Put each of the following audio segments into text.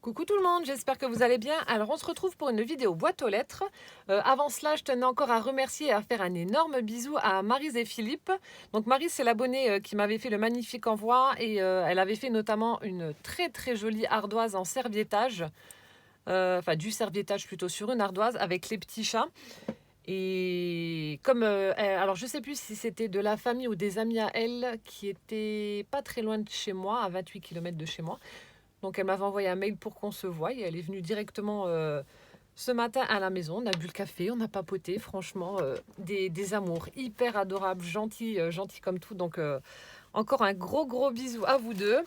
Coucou tout le monde, j'espère que vous allez bien. Alors on se retrouve pour une vidéo boîte aux lettres. Avant cela, je tenais encore à remercier et à faire un énorme bisou à Maryse et Philippe. Donc Maryse, c'est l'abonnée qui m'avait fait le magnifique envoi et elle avait fait notamment une très jolie ardoise en serviettage. Enfin du serviettage plutôt sur une ardoise avec les petits chats. Et comme alors je sais plus si c'était de la famille ou des amis à elle qui étaient pas très loin de chez moi, à 28 km de chez moi. Donc elle m'avait envoyé un mail pour qu'on se voie et elle est venue directement ce matin à la maison. On a bu le café, on a papoté, franchement, des amours hyper adorables, gentils, gentils comme tout. Donc encore un gros bisou à vous deux.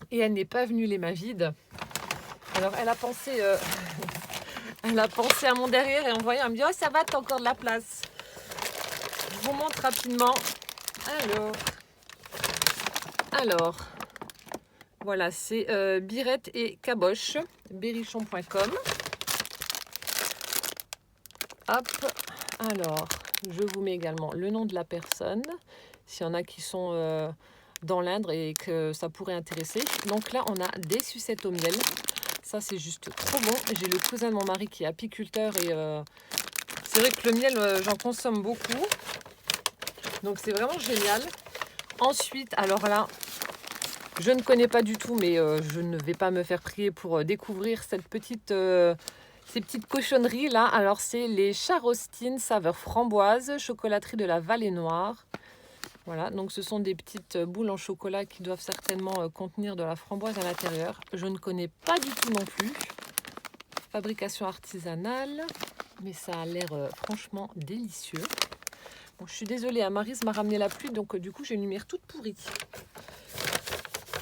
Et elle n'est pas venue les mains vides. Alors elle a pensé, elle a pensé à mon derrière et en voyant, elle me dit: oh ça va, t'as encore de la place. Je vous montre rapidement. Alors, voilà, c'est Birette et Caboche, berrichon.com. Hop, alors, je vous mets également le nom de la personne, s'il y en a qui sont dans l'Indre et que ça pourrait intéresser. Donc là, on a des sucettes au miel. Ça, c'est juste trop bon. J'ai le cousin de mon mari qui est apiculteur et c'est vrai que le miel, j'en consomme beaucoup. Donc c'est vraiment génial. Ensuite, alors là, je ne connais pas du tout, mais je ne vais pas me faire prier pour découvrir cette ces petites cochonneries là. Alors c'est les charostines saveur framboise, chocolaterie de la Vallée Noire. Voilà, donc ce sont des petites boules en chocolat qui doivent certainement contenir de la framboise à l'intérieur. Je ne connais pas du tout non plus. Fabrication artisanale, mais ça a l'air franchement délicieux. Bon, je suis désolée, Maryse m'a ramené la pluie, donc du coup j'ai une lumière toute pourrie.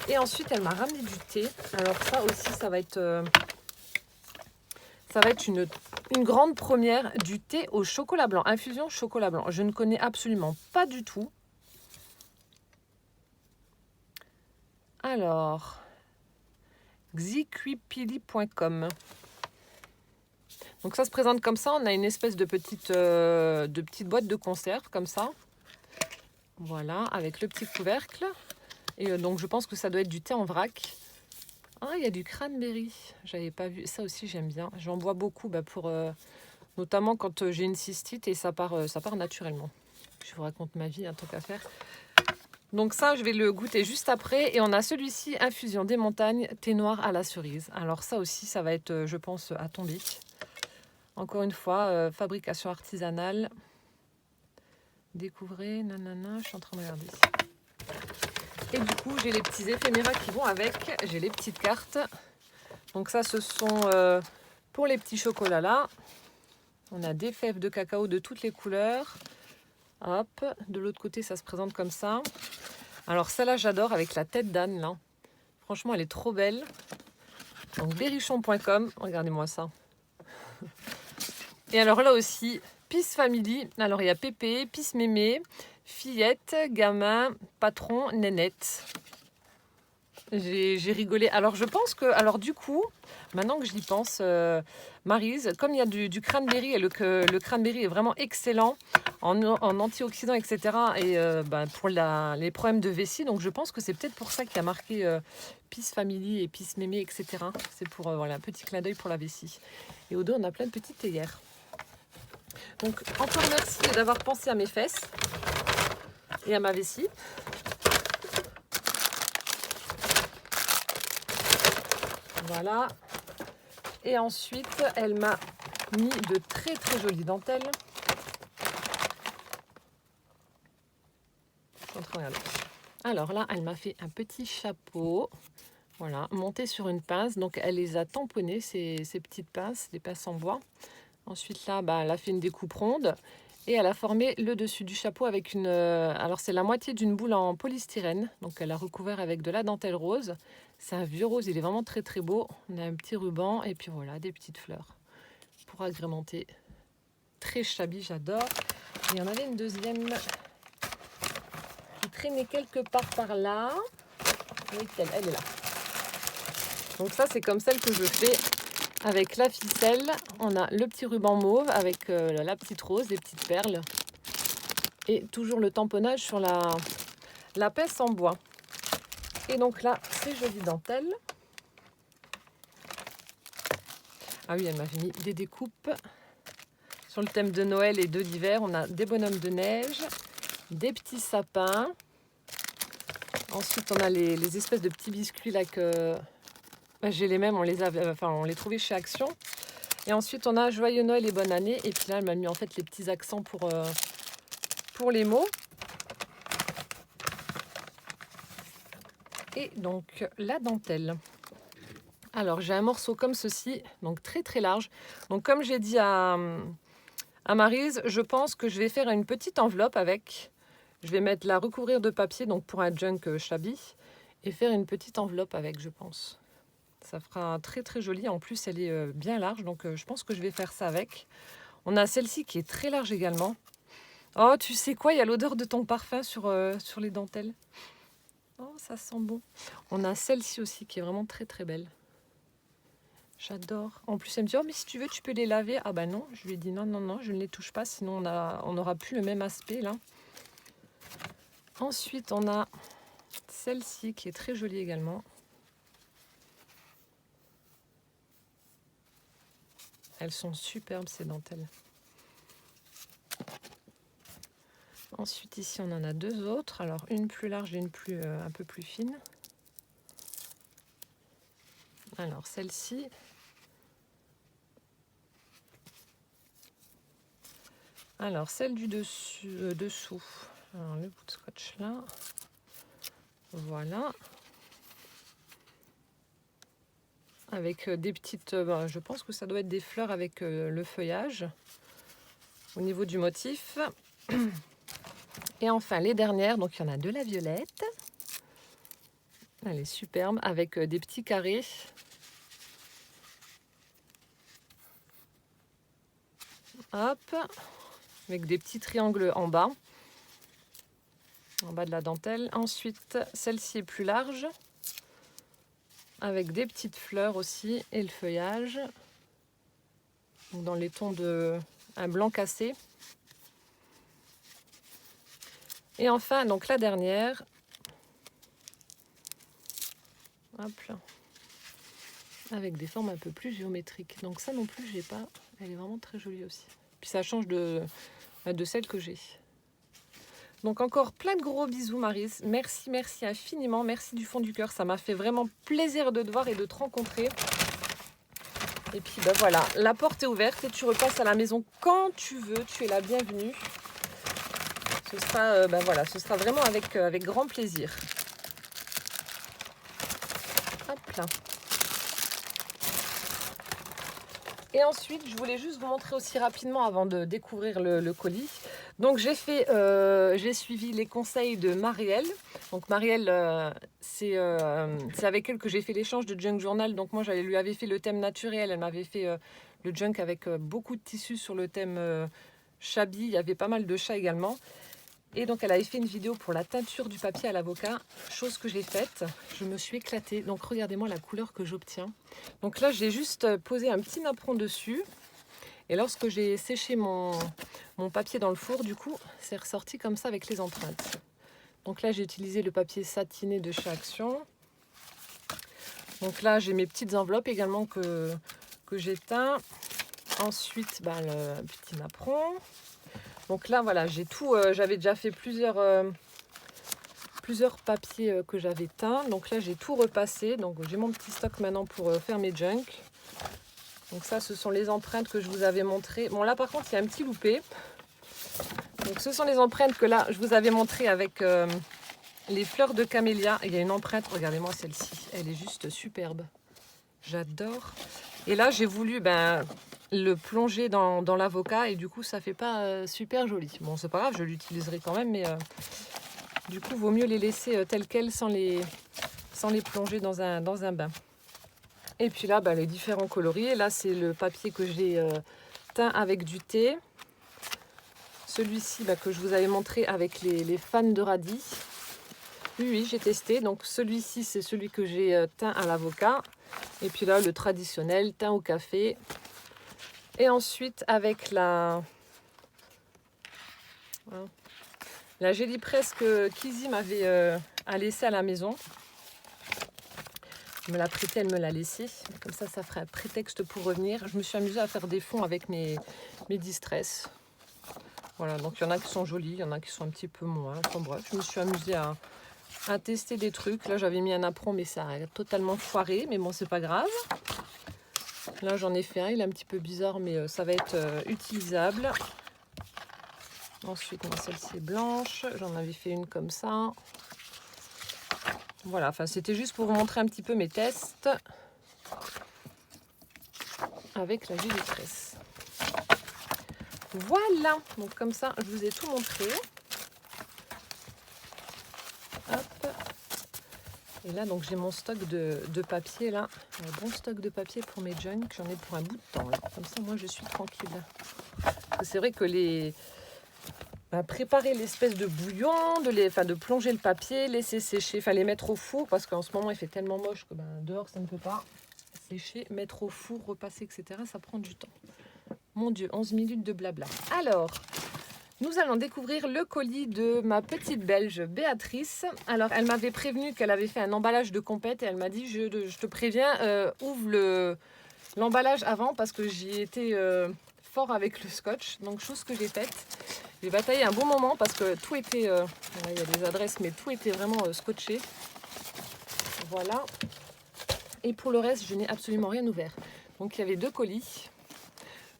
Et ensuite, elle m'a ramené du thé. Alors ça aussi, ça va être une grande première, du thé au chocolat blanc, infusion chocolat blanc. Je ne connais absolument pas du tout. Alors, xiquipili.com. Donc ça se présente comme ça. On a une espèce de petite boîte de conserve comme ça. Voilà, avec le petit couvercle. Et donc je pense que ça doit être du thé en vrac. Ah, il y a du cranberry. J'avais pas vu. Ça aussi, j'aime bien. J'en bois beaucoup pour, notamment quand j'ai une cystite et ça part naturellement. Je vous raconte ma vie, un truc à faire. Donc ça, je vais le goûter juste après. Et on a celui-ci, infusion des montagnes, thé noir à la cerise. Alors ça aussi, ça va être, je pense, à tomber. Encore une fois, fabrication artisanale. Découvrez, nanana, je suis en train de regarder. Et du coup, j'ai les petits éphéméras qui vont avec. J'ai les petites cartes. Donc ça, ce sont pour les petits chocolats là. On a des fèves de cacao de toutes les couleurs. Hop, de l'autre côté, ça se présente comme ça. Alors celle-là, j'adore avec la tête d'âne là. Franchement, elle est trop belle. Donc berrichon.com, regardez-moi ça. Et alors là aussi, Peace Family. Alors il y a Pépé, Peace Mémé, Fillette, Gamin, Patron, Nénette. J'ai rigolé. Alors je pense que, alors du coup, maintenant que j'y pense, Maryse, comme il y a du cranberry et le cranberry est vraiment excellent en antioxydants, etc. Et pour les problèmes de vessie, donc je pense que c'est peut-être pour ça qu'il y a marqué Peace Family et Peace Mémé, etc. C'est pour voilà, un petit clin d'œil pour la vessie. Et au dos, on a plein de petites théières. Donc encore merci d'avoir pensé à mes fesses et à ma vessie. Voilà. Et ensuite, elle m'a mis de très jolies dentelles. Alors là, elle m'a fait un petit chapeau. Voilà, monté sur une pince. Donc elle les a tamponnées, ces petites pinces, des pinces en bois. Ensuite là, elle a fait une découpe ronde. Et elle a formé le dessus du chapeau avec une... alors c'est la moitié d'une boule en polystyrène. Donc elle a recouvert avec de la dentelle rose. C'est un vieux rose, il est vraiment très beau. On a un petit ruban et puis voilà, des petites fleurs pour agrémenter. Très shabby, j'adore. Et il y en avait une deuxième qui traînait quelque part par là. Oui, elle est là. Donc ça, c'est comme celle que je fais avec la ficelle. On a le petit ruban mauve avec la petite rose, les petites perles. Et toujours le tamponnage sur la pince en bois. Et donc là, ces jolies dentelles. Ah oui, elle m'avait mis des découpes. Sur le thème de Noël et d'hiver, on a des bonhommes de neige, des petits sapins. Ensuite, on a les espèces de petits biscuits là que j'ai les mêmes, on les trouvait chez Action. Et ensuite, on a Joyeux Noël et Bonne Année. Et puis là, elle m'a mis en fait les petits accents pour les mots. Et donc, la dentelle. Alors, j'ai un morceau comme ceci, donc très très large. Donc, comme j'ai dit à Maryse, je pense que je vais faire une petite enveloppe avec. Je vais la recouvrir de papier, donc pour un junk shabby. Et faire une petite enveloppe avec, je pense. Ça fera très très joli. En plus, elle est bien large, donc je pense que je vais faire ça avec. On a celle-ci qui est très large également. Oh, tu sais quoi? Il y a l'odeur de ton parfum sur les dentelles. Oh, ça sent bon. On a celle-ci aussi qui est vraiment très très belle. J'adore. En plus, elle me dit, oh, mais si tu veux, tu peux les laver. Ah bah non, je lui ai dit, non, non, non, je ne les touche pas, sinon on n'aura plus le même aspect là. Ensuite, on a celle-ci qui est très jolie également. Elles sont superbes, ces dentelles. Ensuite, ici, on en a deux autres. Alors, une plus large et une un peu plus fine. Alors, celle-ci. Alors, celle du dessous. Alors, le bout de scotch là. Voilà. Avec des petites... je pense que ça doit être des fleurs avec le feuillage. Au niveau du motif. Et enfin, les dernières. Donc, il y en a de la violette. Elle est superbe. Avec des petits carrés. Hop. Avec des petits triangles en bas de la dentelle. Ensuite, celle-ci est plus large, avec des petites fleurs aussi et le feuillage. Donc dans les tons de un blanc cassé. Et enfin, donc la dernière. Hop là. Avec des formes un peu plus géométriques. Donc ça non plus, j'ai pas. Elle est vraiment très jolie aussi. Puis ça change de celle que j'ai. Donc encore plein de gros bisous Maryse, merci, merci infiniment, merci du fond du cœur, ça m'a fait vraiment plaisir de te voir et de te rencontrer. Et puis ben voilà, la porte est ouverte et tu repasses à la maison quand tu veux, tu es la bienvenue. Ce sera, voilà, ce sera vraiment avec grand plaisir. Hop là. Et ensuite, je voulais juste vous montrer aussi rapidement avant de découvrir le colis. Donc j'ai suivi les conseils de Marielle. Donc Marielle, c'est avec elle que j'ai fait l'échange de junk journal. Donc moi, lui avais fait le thème naturel. Elle m'avait fait le junk avec beaucoup de tissus sur le thème shabby. Il y avait pas mal de chats également. Et donc elle avait fait une vidéo pour la teinture du papier à l'avocat, chose que j'ai faite. Je me suis éclatée. Donc regardez-moi la couleur que j'obtiens. Donc là, j'ai juste posé un petit napperon dessus. Et lorsque j'ai séché mon papier dans le four, du coup, c'est ressorti comme ça avec les empreintes. Donc là, j'ai utilisé le papier satiné de chez Action. Donc là, j'ai mes petites enveloppes également que j'ai teint. Ensuite, le petit napperon. Donc là, voilà, j'ai tout. J'avais déjà fait plusieurs papiers que j'avais teints. Donc là, j'ai tout repassé. Donc j'ai mon petit stock maintenant pour faire mes junk. Donc ça, ce sont les empreintes que je vous avais montrées. Bon, là, par contre, il y a un petit loupé. Donc ce sont les empreintes que là, je vous avais montrées avec les fleurs de camélia. Il y a une empreinte, regardez-moi celle-ci. Elle est juste superbe. J'adore. Et là, j'ai voulu le plonger dans l'avocat. Et du coup, ça fait pas super joli. Bon, c'est pas grave, je l'utiliserai quand même. Mais du coup, vaut mieux les laisser telles quelles sans les plonger dans un bain. Et puis là, les différents coloris. Là, c'est le papier que j'ai teint avec du thé. Celui-ci que je vous avais montré avec les fans de radis. Oui, j'ai testé. Donc celui-ci, c'est celui que j'ai teint à l'avocat. Et puis là, le traditionnel, teint au café. Et ensuite, avec la Gélipresse que Kizzy m'avait laissée à la maison. Elle me l'a prêté, elle me l'a laissé. Comme ça ferait un prétexte pour revenir. Je me suis amusée à faire des fonds avec mes distress. Voilà, donc il y en a qui sont jolis, il y en a qui sont un petit peu moins. Enfin bref, je me suis amusée à tester des trucs. Là, j'avais mis un apron, mais ça a totalement foiré. Mais bon, c'est pas grave. Là, j'en ai fait un. Il est un petit peu bizarre, mais ça va être utilisable. Ensuite, celle-ci est blanche. J'en avais fait une comme ça. Voilà, enfin, c'était juste pour vous montrer un petit peu mes tests avec la vue de tresse. Voilà, donc comme ça, je vous ai tout montré. Hop. Et là, donc j'ai mon stock de papier là. Un bon stock de papier pour mes junk. J'en ai pour un bout de temps là. Comme ça, moi, je suis tranquille. C'est vrai que préparer l'espèce de bouillon, de plonger le papier, laisser sécher, enfin les mettre au four parce qu'en ce moment il fait tellement moche que dehors ça ne peut pas sécher, mettre au four, repasser, etc. Ça prend du temps. Mon Dieu, 11 minutes de blabla. Alors, nous allons découvrir le colis de ma petite Belge Béatrice. Alors, elle m'avait prévenu qu'elle avait fait un emballage de compète et elle m'a dit, je te préviens, ouvre l'emballage avant parce que j'y étais fort avec le scotch. Donc, chose que j'ai faite. J'ai bataillé un bon moment parce que tout était, là, il y a des adresses, mais tout était vraiment scotché. Voilà. Et pour le reste, je n'ai absolument rien ouvert. Donc, il y avait 2 colis.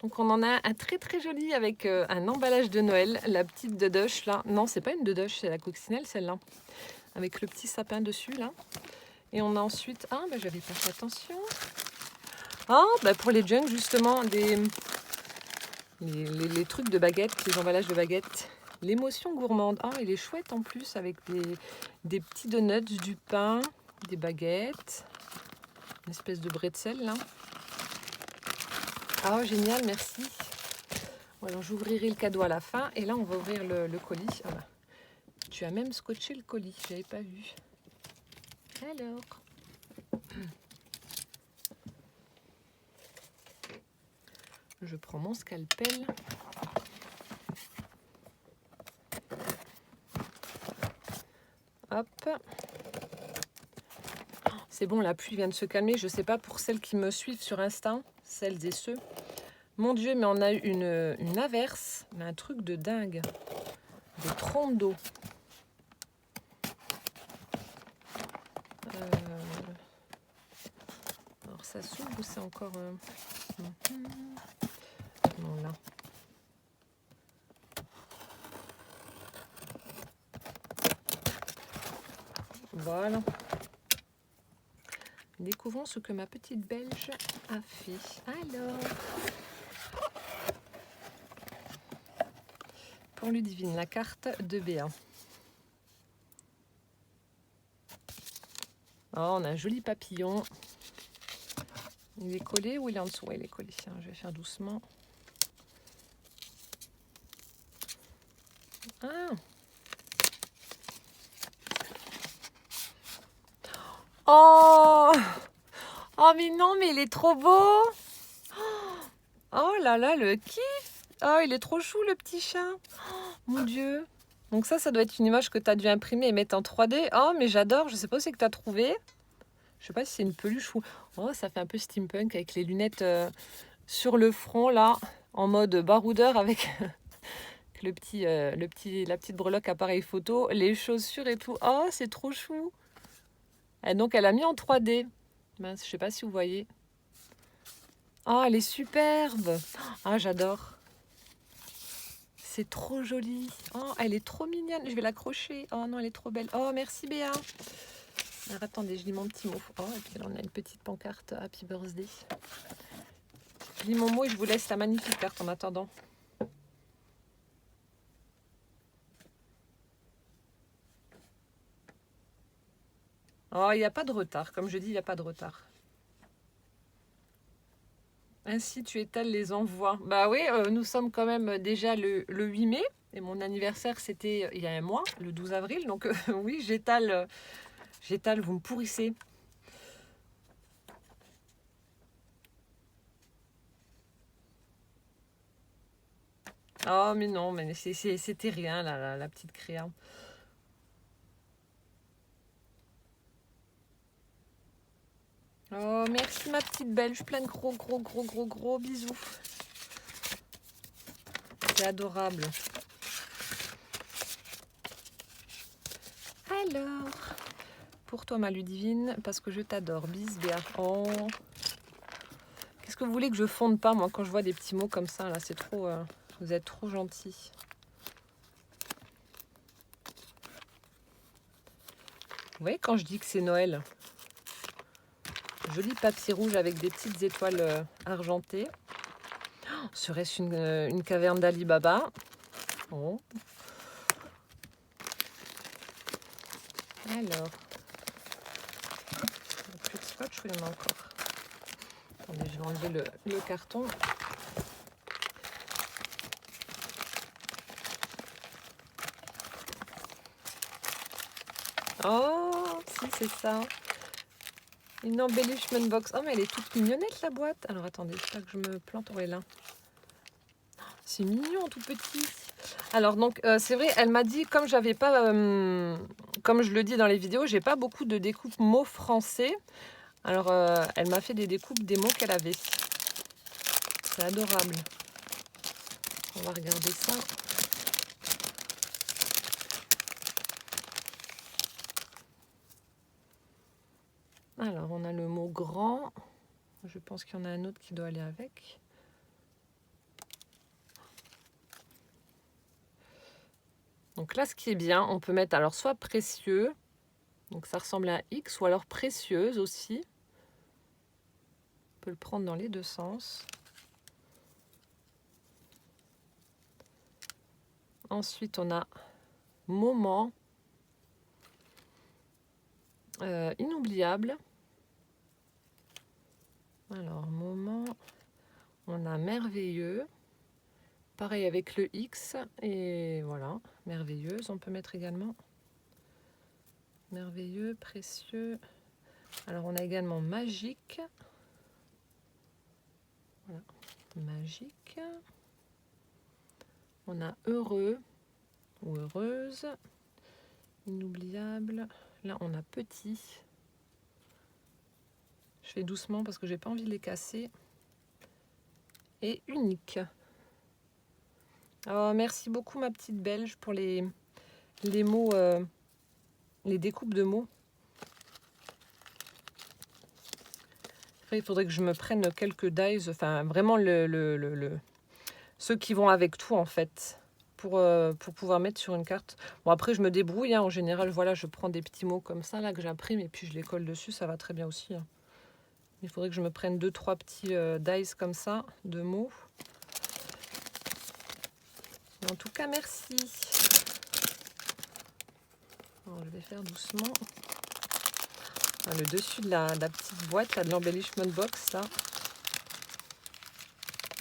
Donc, on en a un très très joli avec un emballage de Noël. La petite Dedoche là. Non, c'est pas une Dedoche, c'est la coccinelle celle-là. Avec le petit sapin dessus là. Et on a ensuite... Ah, j'avais pas fait attention. Ah, pour les junk justement, les trucs de baguettes, les emballages de baguettes. L'émotion gourmande. Ah, il est chouette en plus avec des petits donuts, du pain, des baguettes. Une espèce de bretzel là. Ah, génial, merci. Bon, alors, j'ouvrirai le cadeau à la fin. Et là, on va ouvrir le colis. Ah bah, tu as même scotché le colis, je n'avais pas vu. Alors... Je prends mon scalpel. Hop. C'est bon, la pluie vient de se calmer. Je ne sais pas pour celles qui me suivent sur Insta, celles et ceux. Mon Dieu, mais on a eu une averse, mais un truc de dingue. Des trompes d'eau. Alors ça s'ouvre ou c'est encore... Non, là. Voilà. Découvrons ce que ma petite Belge a fait. Alors, pour Ludivine, la carte de Béa. Oh, on a un joli papillon. Il est collé ou il est en dessous? Ouais, il est collé. Tiens, je vais faire doucement. Ah! Oh! Oh, mais non, mais il est trop beau! Oh là là, le kiff! Oh, il est trop chou, le petit chat! Oh, mon Dieu! Donc ça doit être une image que tu as dû imprimer et mettre en 3D. Oh, mais j'adore! Je sais pas où c'est que tu as trouvé. Je sais pas si c'est une peluche ou... Oh, ça fait un peu steampunk avec les lunettes sur le front, là, en mode baroudeur avec la petite breloque appareil photo, les chaussures et tout. Oh, c'est trop chou! Et donc, elle a mis en 3D. Mince, je sais pas si vous voyez. Oh, elle est superbe! Ah, j'adore! C'est trop joli! Oh, elle est trop mignonne! Je vais l'accrocher. Oh non, elle est trop belle. Oh, merci Béa! Alors, attendez, je lis mon petit mot. Oh, et puis là, on a une petite pancarte Happy Birthday. Je lis mon mot et je vous laisse la magnifique carte en attendant. Oh, il n'y a pas de retard. Comme je dis, il n'y a pas de retard. Ainsi, tu étales les envois. Bah oui, nous sommes quand même déjà le 8 mai. Et mon anniversaire, c'était il y a un mois, le 12 avril. Donc oui, j'étale, vous me pourrissez. Oh, mais non, mais c'était rien, la petite créa. Oh, merci ma petite belge, plein de gros bisous. C'est adorable. Alors, pour toi ma Ludivine, parce que je t'adore, bisbéa. Oh, qu'est-ce que vous voulez que je fonde pas, moi, quand je vois des petits mots comme ça, là, c'est trop... vous êtes trop gentils. Vous voyez, quand je dis que c'est Noël, joli papier rouge avec des petites étoiles argentées. Oh, serait-ce une caverne d'Ali Baba? Oh. Alors, plus de scotch ou il y en a encore? Attendez, je vais enlever le carton. Oh, si, c'est ça. Une embellishment box. Oh, mais elle est toute mignonnette, la boîte. Alors, attendez, j'espère que je me plante. Ouais, là. C'est mignon, tout petit. Alors, donc, c'est vrai, elle m'a dit, comme j'avais pas, comme je le dis dans les vidéos, j'ai pas beaucoup de découpes mots français. Alors, elle m'a fait des découpes des mots qu'elle avait. C'est adorable. On va regarder ça. Alors, on a le mot grand. Je pense qu'il y en a un autre qui doit aller avec. Donc là, ce qui est bien, on peut mettre alors soit précieux, donc ça ressemble à X, ou alors précieuse aussi. On peut le prendre dans les deux sens. Ensuite, on a moment, inoubliable. Alors, moment, on a merveilleux. Pareil avec le X, et voilà, merveilleuse, on peut mettre également. Merveilleux, précieux. Alors, on a également magique. Voilà, magique. On a heureux ou heureuse. Inoubliable. Là, on a petit. Je fais doucement parce que j'ai pas envie de les casser. Et unique. Oh, merci beaucoup ma petite belge pour les mots, les découpes de mots. Après, il faudrait que je me prenne quelques dies, enfin vraiment ceux qui vont avec tout en fait, pour pouvoir mettre sur une carte. Bon, après je me débrouille, hein. En général, voilà, je prends des petits mots comme ça là que j'imprime et puis je les colle dessus, ça va très bien aussi, hein. Il faudrait que je me prenne 2-3 petits dies comme ça, de mots. Mais en tout cas, merci. Alors, je vais faire doucement. Ah, le dessus de la petite boîte, là, de l'embellishment box, là.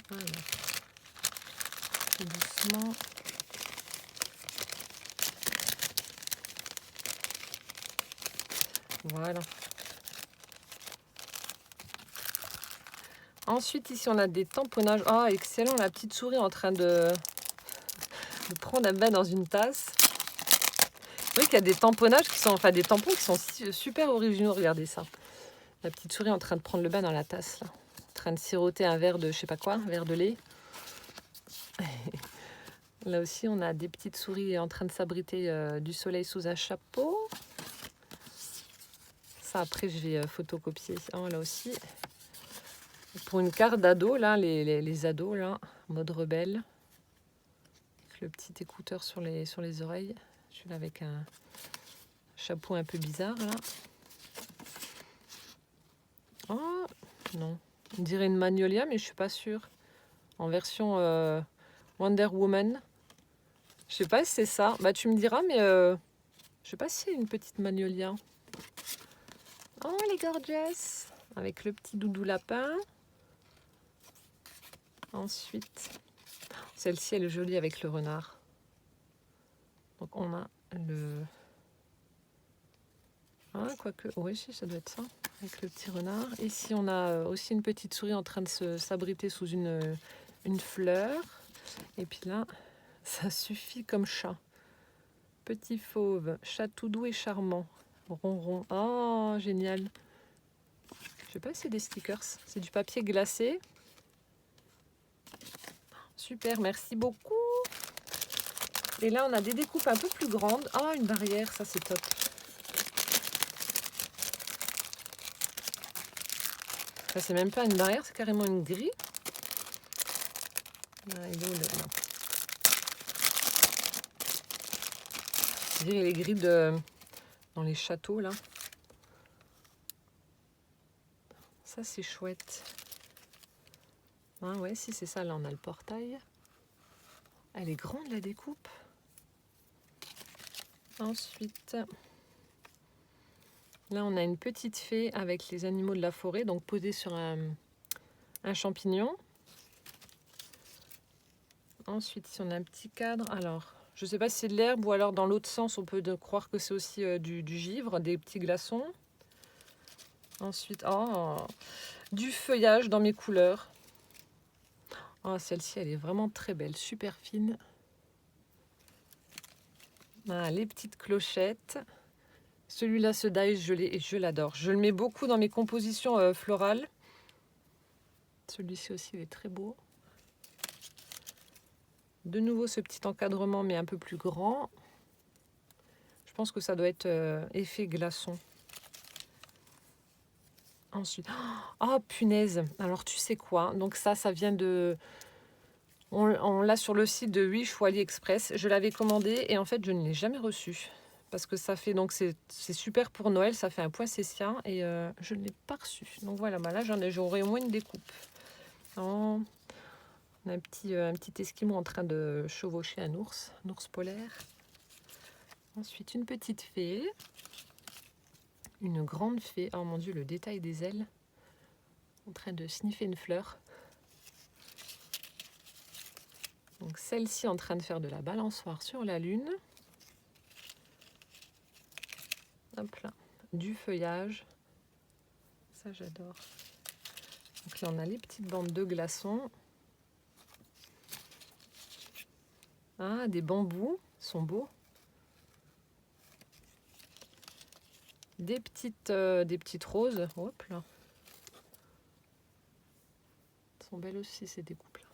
Voilà. Doucement. Voilà. Ensuite, ici, on a des tamponnages. Ah, excellent, la petite souris en train de prendre un bain dans une tasse. Vous voyez qu'il y a des tamponnages qui sont, enfin des tampons qui sont super originaux. Regardez ça. La petite souris en train de prendre le bain dans la tasse, là. En train de siroter un verre de, je sais pas quoi, un verre de lait. Là aussi, on a des petites souris en train de s'abriter du soleil sous un chapeau. Ça, après, je vais photocopier. Oh, là aussi. Pour une carte d'ado, là, les ados, là, mode rebelle. Avec le petit écouteur sur les oreilles. Je suis là avec un chapeau un peu bizarre, là. Oh, non. On dirait une Magnolia, mais je suis pas sûre. En version Wonder Woman. Je sais pas si c'est ça. Bah, tu me diras, mais je sais pas si c'est une petite Magnolia. Oh, elle est gorgeous. Avec le petit doudou lapin. Ensuite, celle-ci, elle est jolie avec le renard. Donc, on a le... Ah, quoique... Oui, si, ça doit être ça. Avec le petit renard. Ici, on a aussi une petite souris en train de s'abriter sous une fleur. Et puis là, ça suffit comme chat. Petit fauve, chat tout doux et charmant. Ronron. Oh, génial. Je sais pas si c'est des stickers. C'est du papier glacé. Super, merci beaucoup. Et là, on a des découpes un peu plus grandes. Ah, une barrière, ça c'est top. Ça, c'est même pas une barrière, c'est carrément une grille. Ah, il est où, non. Je dirais les grilles dans les châteaux, là. Ça, c'est chouette. Ah ouais, si c'est ça, là, on a le portail. Elle est grande, la découpe. Ensuite, là, on a une petite fée avec les animaux de la forêt, donc posée sur un champignon. Ensuite, ici, on a un petit cadre. Alors, je ne sais pas si c'est de l'herbe ou alors dans l'autre sens, on peut croire que c'est aussi du givre, des petits glaçons. Ensuite, oh, du feuillage dans mes couleurs. Oh, celle-ci, elle est vraiment très belle, super fine. Ah, les petites clochettes. Celui-là, ce dice, je l'adore. Je le mets beaucoup dans mes compositions florales. Celui-ci aussi, il est très beau. De nouveau, ce petit encadrement, mais un peu plus grand. Je pense que ça doit être effet glaçon. Ensuite, oh punaise, alors tu sais quoi? Donc ça vient de... On l'a sur le site de Wish ou AliExpress. Je l'avais commandé et en fait, je ne l'ai jamais reçu. Parce que ça fait, donc c'est super pour Noël, ça fait un poinsettia et je ne l'ai pas reçu. Donc voilà, bah là j'aurai au moins une découpe. Oh, on a un petit esquimau en train de chevaucher un ours polaire. Ensuite, une petite fée. Une grande fée. Oh mon dieu, le détail des ailes. En train de sniffer une fleur. Donc celle-ci en train de faire de la balançoire sur la lune. Hop là. Du feuillage. Ça j'adore. Donc là on a les petites bandes de glaçons. Ah, des bambous. Ils sont beaux. Des petites roses. Hop là. Elles sont belles aussi ces découpes-là.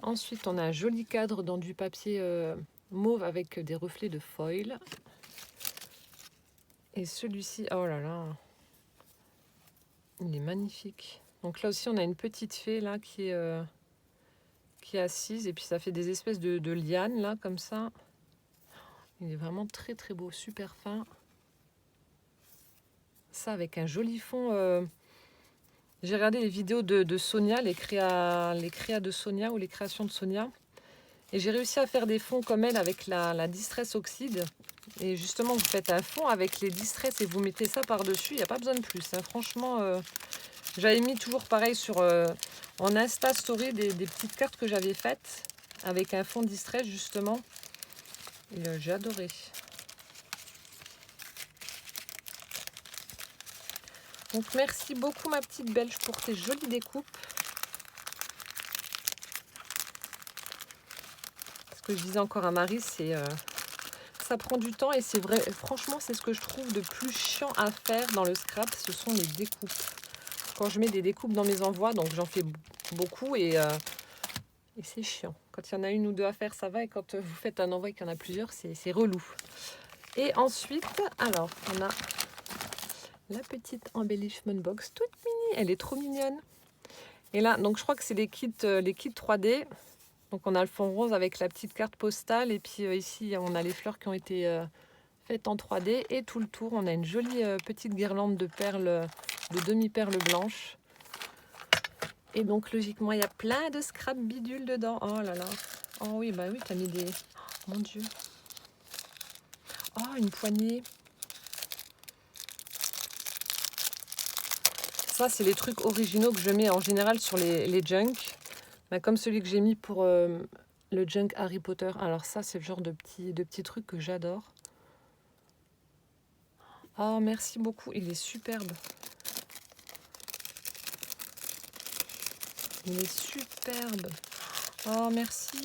Ensuite, on a un joli cadre dans du papier mauve avec des reflets de foil. Et celui-ci, oh là là, il est magnifique. Donc là aussi, on a une petite fée là qui est assise et puis ça fait des espèces de lianes là comme ça. Il est vraiment très très beau, super fin. Ça avec un joli fond. J'ai regardé les vidéos de Sonia, les créas de Sonia ou les créations de Sonia. Et j'ai réussi à faire des fonds comme elle avec la Distress Oxide. Et justement, vous faites un fond avec les Distress et vous mettez ça par-dessus. Il n'y a pas besoin de plus. Hein. Franchement, j'avais mis toujours pareil en Insta Story des petites cartes que j'avais faites avec un fond Distress justement. Et j'ai adoré. Donc merci beaucoup ma petite Belge pour tes jolies découpes. Ce que je disais encore à Marie, c'est ça prend du temps et c'est vrai, franchement c'est ce que je trouve de plus chiant à faire dans le scrap, ce sont les découpes. Quand je mets des découpes dans mes envois, donc j'en fais beaucoup et c'est chiant. Quand il y en a une ou deux à faire, ça va, et quand vous faites un envoi et qu'il y en a plusieurs, c'est relou. Et ensuite, alors on a la petite embellishment box toute mini, elle est trop mignonne. Et là, donc je crois que c'est les kits 3D. Donc on a le fond rose avec la petite carte postale et puis ici on a les fleurs qui ont été faites en 3D et tout le tour on a une jolie petite guirlande de perles, de demi-perles blanches. Et donc logiquement il y a plein de scrap bidules dedans. Oh là là. Oh oui, bah oui, t'as mis des... Oh, mon dieu. Oh, une poignée. Ça c'est les trucs originaux que je mets en général sur les junk. Bah, comme celui que j'ai mis pour le junk Harry Potter. Alors ça, c'est le genre de petits trucs que j'adore. Oh, merci beaucoup. Il est superbe. Il est superbe. Oh, merci.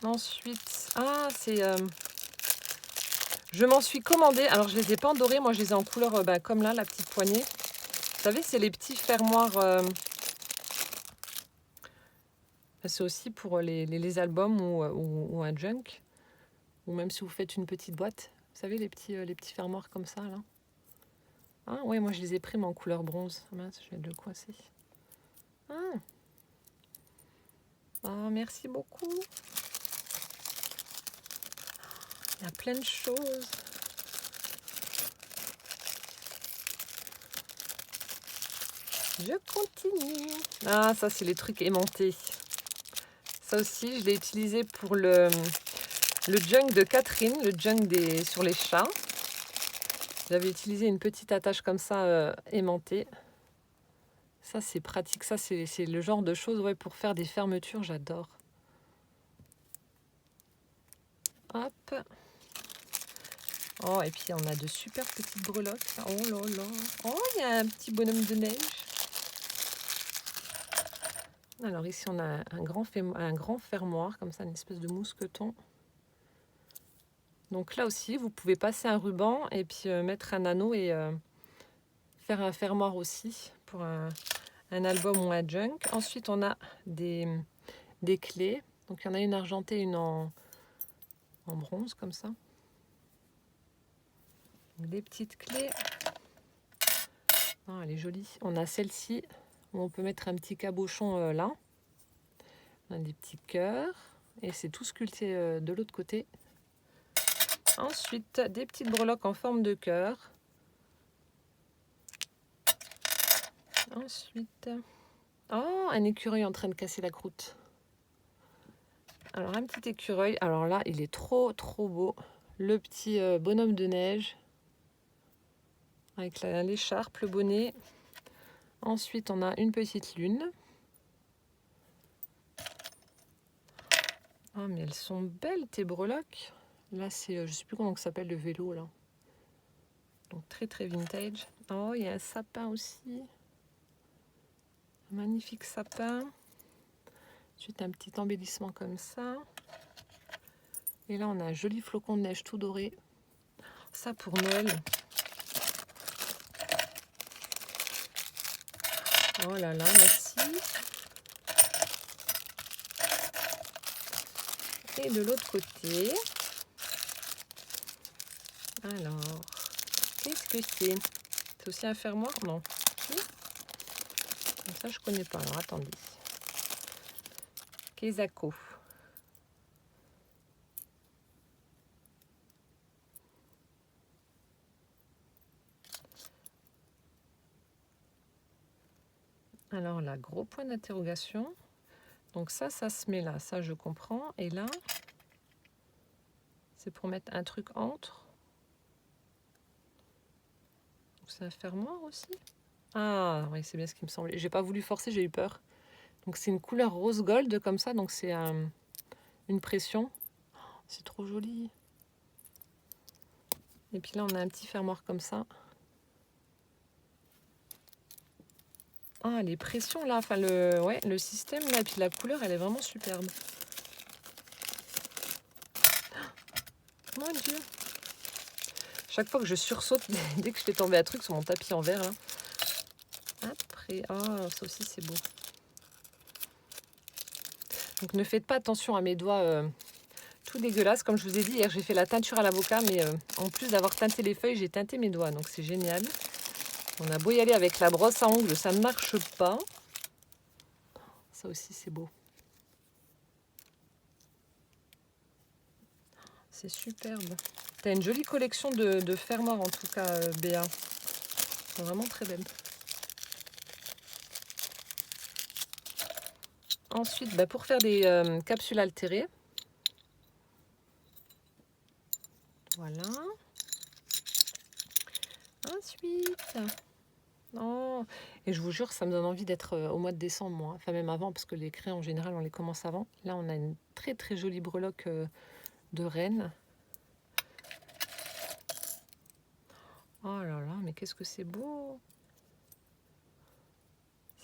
Ensuite, ah, c'est... Je m'en suis commandé. Alors, je les ai pas en doré. Moi, je les ai en couleur comme là, la petite poignée. Vous savez, c'est les petits fermoirs. C'est aussi pour les albums ou un junk. Ou même si vous faites une petite boîte. Vous savez, les petits fermoirs comme ça, là. Ah, ouais, moi, je les ai pris, mais en couleur bronze. Ah, mince, je vais le coincer. Ah. Oh, merci beaucoup. Il y a plein de choses. Je continue. Ah, ça, c'est les trucs aimantés. Ça aussi, je l'ai utilisé pour le junk de Catherine, le junk sur les chats. J'avais utilisé une petite attache comme ça, aimantée. Ça, c'est pratique. Ça, c'est le genre de choses pour faire des fermetures. J'adore. Hop. Oh, et puis, on a de super petites breloques. Oh là là. Oh, il y a un petit bonhomme de neige. Alors ici, on a un grand fermoir, comme ça, une espèce de mousqueton. Donc là aussi, vous pouvez passer un ruban et puis mettre un anneau et faire un fermoir aussi pour un album ou un junk. Ensuite, on a des clés. Donc il y en a une argentée, une en bronze, comme ça. Donc, des petites clés. Oh, elle est jolie. On a celle-ci où on peut mettre un petit cabochon là. On a des petits cœurs. Et c'est tout sculpté de l'autre côté. Ensuite, des petites breloques en forme de cœur. Ensuite, oh, un écureuil en train de casser la croûte. Alors, un petit écureuil. Alors là, il est trop, trop beau. Le petit bonhomme de neige. Avec l'écharpe, le bonnet. Ensuite, on a une petite lune. Ah, mais elles sont belles, tes breloques. Là, c'est, je sais plus comment ça s'appelle, le vélo, là. Donc, très, très vintage. Oh, il y a un sapin aussi. Un magnifique sapin. Ensuite, un petit embellissement comme ça. Et là, on a un joli flocon de neige tout doré. Ça, pour Noël. Oh là là, merci. Et de l'autre côté, alors, qu'est-ce que c'est? C'est aussi un fermoir? Non. Si. Ça, je connais pas. Alors, attendez. Kezako. Alors là, gros point d'interrogation. Donc ça se met là. Ça, je comprends. Et là, c'est pour mettre un truc entre. C'est un fermoir aussi. Ah, oui, c'est bien ce qui me semblait. J'ai pas voulu forcer, j'ai eu peur. Donc c'est une couleur rose gold comme ça. Donc c'est une pression. C'est trop joli. Et puis là, on a un petit fermoir comme ça. Ah, les pressions là, enfin le système là, et puis la couleur, elle est vraiment superbe. Mon Dieu. Chaque fois que je sursaute, dès que je fais tomber un truc sur mon tapis en verre là. Après, oh, ça aussi c'est beau. Donc ne faites pas attention à mes doigts tout dégueulasses. Comme je vous ai dit, hier j'ai fait la teinture à l'avocat, mais en plus d'avoir teinté les feuilles, j'ai teinté mes doigts. Donc c'est génial. On a beau y aller avec la brosse à ongles, ça ne marche pas. Ça aussi c'est beau. C'est superbe. T'as une jolie collection de fermoirs en tout cas, Béa. Ils sont vraiment très belles. Ensuite, pour faire des capsules altérées. Voilà. Ensuite. Oh. Et je vous jure, ça me donne envie d'être au mois de décembre, moi. Enfin, même avant, parce que les craies, en général, on les commence avant. Là, on a une très, très jolie breloque de reine. Oh là là, mais qu'est-ce que c'est beau!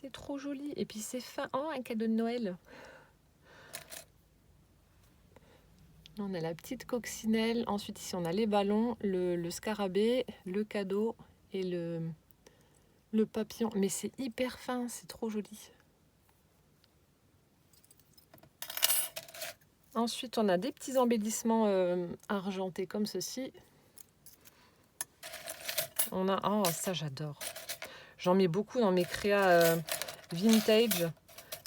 C'est trop joli. Et puis, c'est fin. Oh, un cadeau de Noël. On a la petite coccinelle. Ensuite, ici, on a les ballons, le scarabée, le cadeau et le papillon. Mais c'est hyper fin, c'est trop joli. Ensuite, on a des petits embellissements argentés comme ceci. On a... Oh, ça, j'adore. J'en mets beaucoup dans mes créas vintage.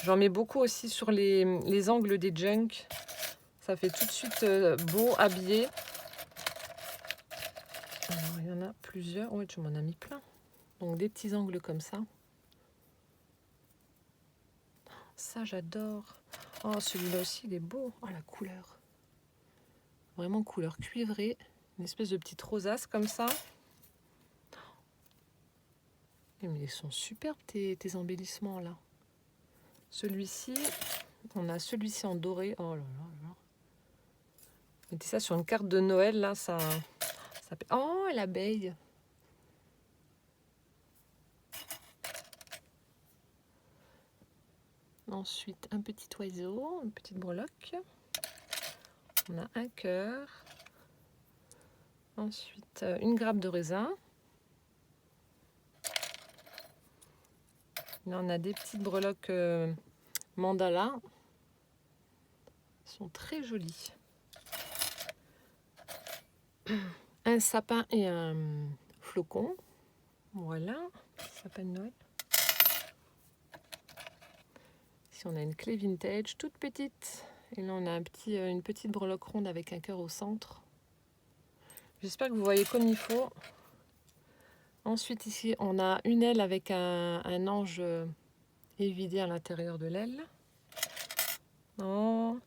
J'en mets beaucoup aussi sur les angles des junks. Ça fait tout de suite beau, habillé. Alors, il y en a plusieurs. Oui, tu m'en as mis plein. Donc, des petits angles comme ça. Ça, j'adore. Oh, celui-là aussi, il est beau. Oh, la couleur. Vraiment couleur cuivrée. Une espèce de petite rosace comme ça. Mais ils sont superbes, tes embellissements, là. Celui-ci, on a celui-ci en doré. Oh là là là. Mettez ça sur une carte de Noël, là, ça oh, l'abeille. Ensuite, un petit oiseau, une petite breloque. On a un cœur. Ensuite, une grappe de raisin. Là, on a des petites breloques mandala. Elles sont très jolies. Un sapin et un flocon. Voilà, sapin de Noël. Ici, on a une clé vintage toute petite. Et là, on a une petite breloque ronde avec un cœur au centre. J'espère que vous voyez comme il faut. Ensuite, ici, on a une aile avec un ange évidé à l'intérieur de l'aile. Oh.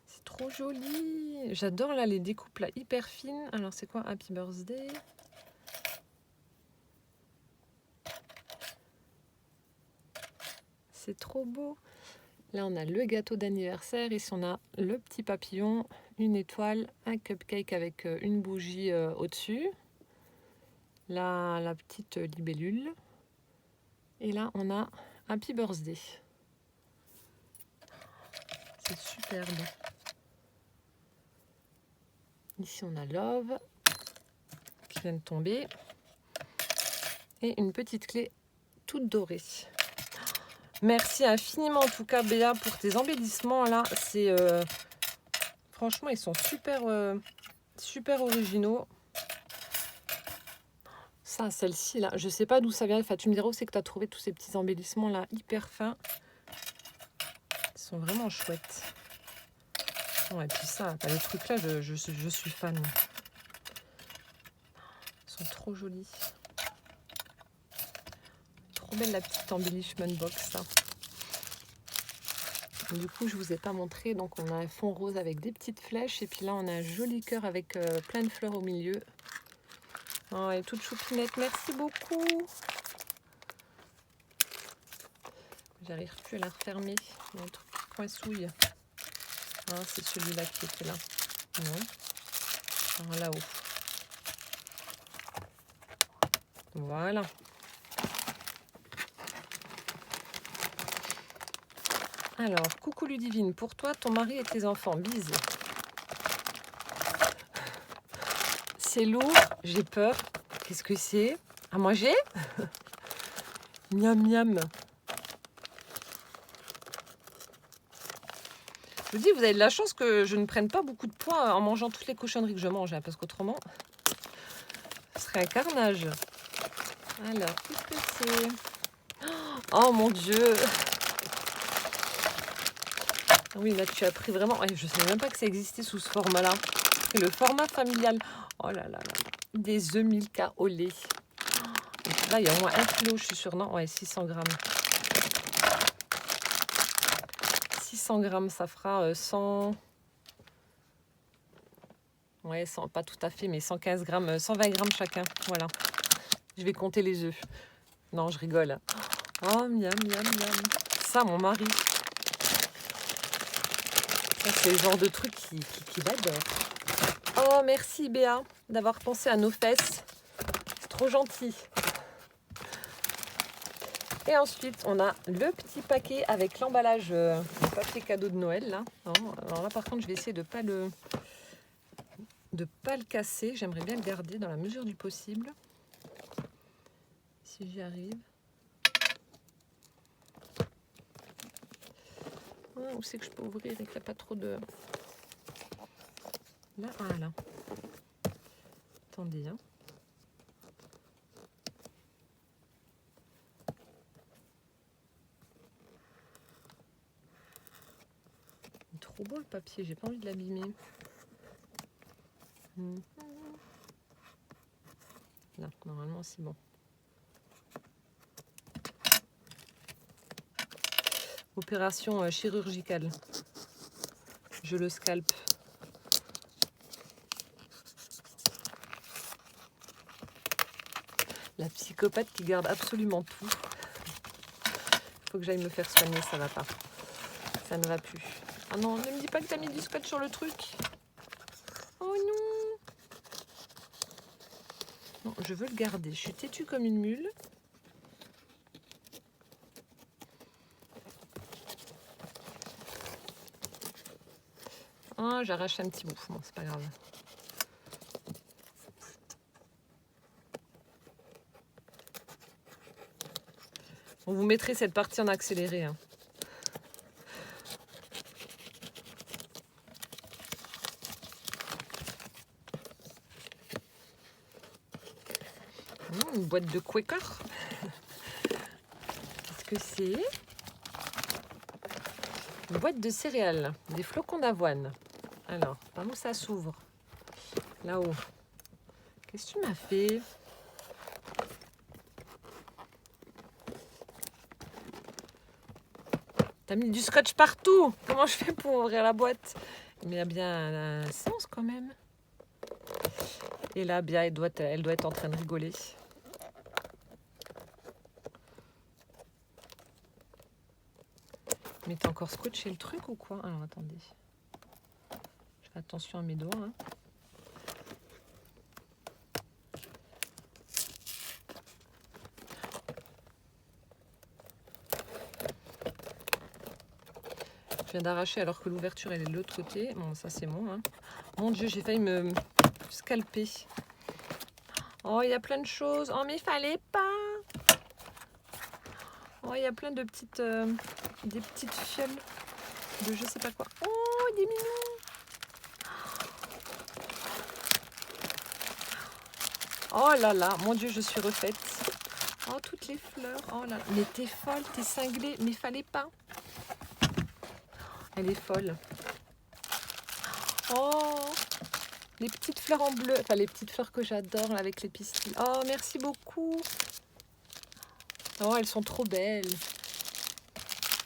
C'est trop joli. J'adore là les découpes là hyper fines. Alors, c'est quoi Happy Birthday? C'est trop beau. Là, on a le gâteau d'anniversaire. Ici, on a le petit papillon, une étoile, un cupcake avec une bougie au-dessus. Là, la petite libellule. Et là, on a Happy Birthday. C'est superbe. Ici, on a Love qui vient de tomber. Et une petite clé toute dorée. Merci infiniment en tout cas Béa pour tes embellissements là. C'est franchement ils sont super super originaux. Ça, celle-ci là, je sais pas d'où ça vient. Enfin, tu me diras où c'est que tu as trouvé tous ces petits embellissements là hyper fins. Ils sont vraiment chouettes. Oh, et puis ça, les trucs là, je suis fan. Ils sont trop jolis. Trop belle la petite embellishment box là. Du coup, je vous ai pas montré. Donc, on a un fond rose avec des petites flèches. Et puis là, on a un joli cœur avec plein de fleurs au milieu. Oh, elle est toute choupinette. Merci beaucoup. J'arrive plus à la refermer. Il y a un truc qui coincouille. Ah, c'est celui-là qui était là. Non. Alors, là-haut. Voilà. Alors, coucou Ludivine, pour toi, ton mari et tes enfants, bise. C'est lourd, j'ai peur. Qu'est-ce que c'est? À manger? Miam miam. Je vous dis, vous avez de la chance que je ne prenne pas beaucoup de poids en mangeant toutes les cochonneries que je mange, hein, parce qu'autrement, ce serait un carnage. Alors, qu'est-ce que c'est? Oh mon Dieu! Oui, là, tu as pris vraiment... Je ne savais même pas que ça existait sous ce format-là. C'est le format familial. Oh là là là. Des œufs Milka au lait. Là, il y a au moins 1 kilo, je suis sûre. Non, ouais, 600 grammes. 600 grammes, ça fera 100... Ouais, 100, pas tout à fait, mais 115 grammes, 120 grammes chacun. Voilà. Je vais compter les œufs. Non, je rigole. Oh, miam, miam, miam. Ça, mon mari. C'est le genre de truc qu'il adore. Oh, merci Béa d'avoir pensé à nos fesses. C'est trop gentil. Et ensuite, on a le petit paquet avec l'emballage de papier cadeau de Noël. Là. Alors là, par contre, je vais essayer de pas le casser. J'aimerais bien le garder dans la mesure du possible. Si j'y arrive. Où c'est que je peux ouvrir et qu'il n'y a pas trop de... Là, ah là. Attendez, hein. Il est trop beau le papier, j'ai pas envie de l'abîmer. Là, normalement c'est bon. Opération chirurgicale. Je le scalpe. La psychopathe qui garde absolument tout. Faut que j'aille me faire soigner, ça va pas. Ça ne va plus. Ah non, ne me dis pas que t'as mis du scotch sur le truc. Oh non. Non, je veux le garder. Je suis têtue comme une mule. Ah, j'arrache un petit bout. Bon, c'est pas grave. On vous mettrait cette partie en accéléré. Hein. Une boîte de Quaker. Qu'est-ce que c'est? Une boîte de céréales, des flocons d'avoine. Alors, par où ça s'ouvre? Là-haut. Qu'est-ce que tu m'as fait? T'as mis du scotch partout. Comment je fais pour ouvrir la boîte? Mais il y a bien un sens quand même. Et là, bien, elle doit être en train de rigoler. Mais t'as encore scotché le truc ou quoi? Alors attendez. Je fais attention à mes doigts. Hein. Je viens d'arracher alors que l'ouverture elle est de l'autre côté. Bon, ça c'est bon. Hein. Mon Dieu, j'ai failli me scalper. Oh, il y a plein de choses. Oh, mais il fallait pas. Oh, il y a plein de petites, des petites fioles de je sais pas quoi. Oh, il est mignon. Oh là là, mon Dieu, je suis refaite. Oh, toutes les fleurs. Oh là là. Mais t'es folle, t'es cinglée. Mais fallait pas. Elle est folle. Oh, les petites fleurs en bleu. Enfin, les petites fleurs que j'adore là, avec les pistils. Oh, merci beaucoup. Oh, elles sont trop belles.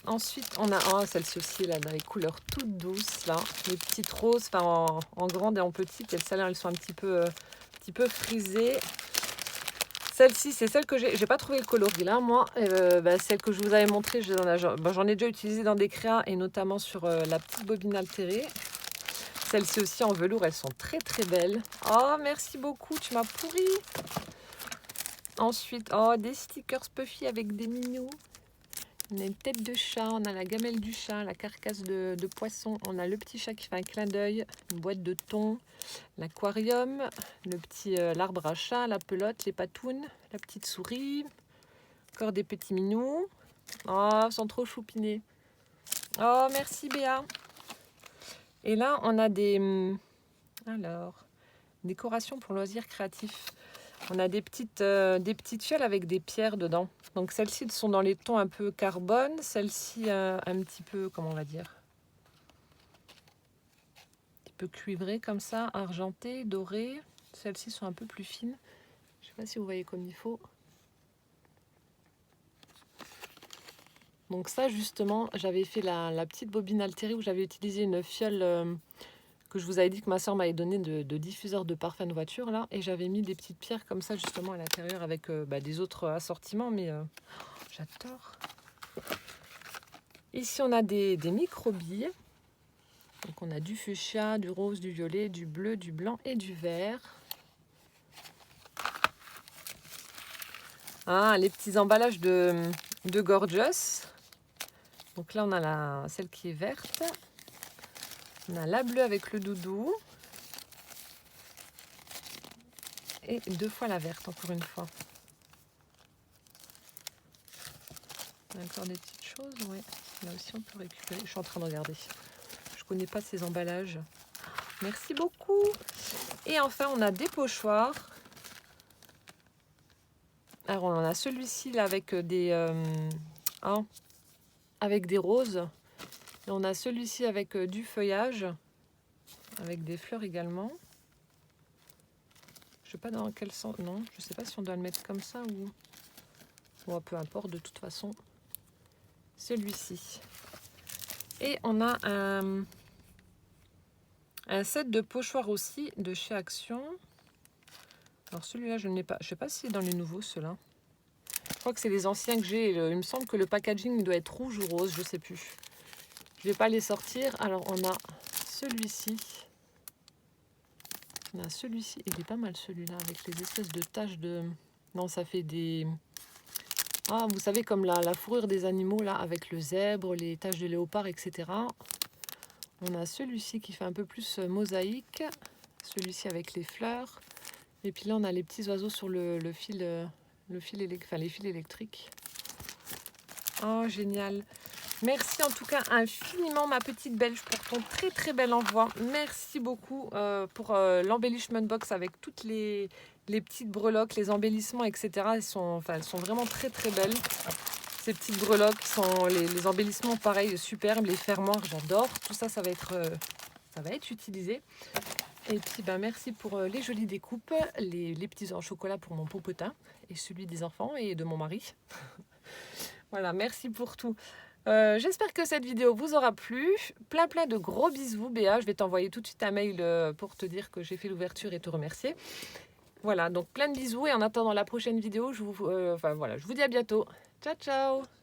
Ensuite, on a celle-ci aussi, là, dans les couleurs toutes douces, là. Les petites roses, enfin, en grande et en petite. Et celles-là, elles sont un petit peu frisées. Celle-ci, c'est celle que j'ai pas trouvé le coloris là, moi. Celle que je vous avais montrée, j'en ai déjà utilisé dans des créas et notamment sur la petite bobine altérée. Celles-ci aussi en velours, elles sont très très belles. Oh, merci beaucoup, tu m'as pourri. Ensuite, oh, des stickers puffy avec des minous. On a une tête de chat, on a la gamelle du chat, la carcasse de poisson, on a le petit chat qui fait un clin d'œil, une boîte de thon, l'aquarium, le petit l'arbre à chat, la pelote, les patounes, la petite souris, encore des petits minous. Oh, ils sont trop choupinés. Oh, merci Béa. Et là, on a des décorations pour loisirs créatifs. On a des petites fioles avec des pierres dedans. Donc celles-ci sont dans les tons un peu carbone. Celles-ci un petit peu, comment on va dire, un petit peu cuivrées comme ça, argentées, dorées. Celles-ci sont un peu plus fines. Je ne sais pas si vous voyez comme il faut. Donc ça justement, j'avais fait la petite bobine altérée où j'avais utilisé une fiole que je vous avais dit que ma soeur m'avait donné de diffuseur de parfum de voiture là, et j'avais mis des petites pierres comme ça justement à l'intérieur avec des autres assortiments, mais j'adore. Ici on a des micro-billes, donc on a du fuchsia, du rose, du violet, du bleu, du blanc et du vert. Ah, les petits emballages de de Gorgeous. Donc là, on a celle qui est verte. On a la bleue avec le doudou. Et 2 fois la verte, encore une fois. On a encore des petites choses, ouais. Là aussi, on peut récupérer. Je suis en train de regarder. Je connais pas ces emballages. Merci beaucoup. Et enfin, on a des pochoirs. Alors, on en a celui-ci là avec avec des roses. Et on a celui-ci avec du feuillage, avec des fleurs également. Je sais pas dans quel sens. Non, je sais pas si on doit le mettre comme ça ou. Bon, peu importe, de toute façon. Celui-ci. Et on a un set de pochoirs aussi de chez Action. Alors celui-là, je ne l'ai pas. Je sais pas si c'est dans les nouveaux, ceux-là. Je crois que c'est les anciens que j'ai. Il me semble que le packaging doit être rouge ou rose, je sais plus. Je vais pas les sortir. Alors on a celui-ci. On a celui-ci. Il est pas mal celui-là avec les espèces de taches de. Non, ça fait des. Ah, vous savez, comme la fourrure des animaux là, avec le zèbre, les taches de léopard, etc. On a celui-ci qui fait un peu plus mosaïque. Celui-ci avec les fleurs. Et puis là, on a les petits oiseaux sur le fil, les fils électriques. Oh, génial. Merci en tout cas infiniment, ma petite Belge, pour ton très très bel envoi. Merci beaucoup pour l'embellishment box avec toutes les petites breloques, les embellissements, etc. Elles sont vraiment très très belles. Ces petites breloques, les embellissements pareil, superbes, les fermoirs, j'adore. Tout ça, ça va être utilisé. Et puis merci pour les jolies découpes, les petits œufs en chocolat pour mon popotin et celui des enfants et de mon mari. Voilà, merci pour tout. J'espère que cette vidéo vous aura plu. Plein de gros bisous, Béa. Je vais t'envoyer tout de suite un mail pour te dire que j'ai fait l'ouverture et te remercier. Voilà, donc plein de bisous et en attendant la prochaine vidéo, je vous dis à bientôt. Ciao, ciao!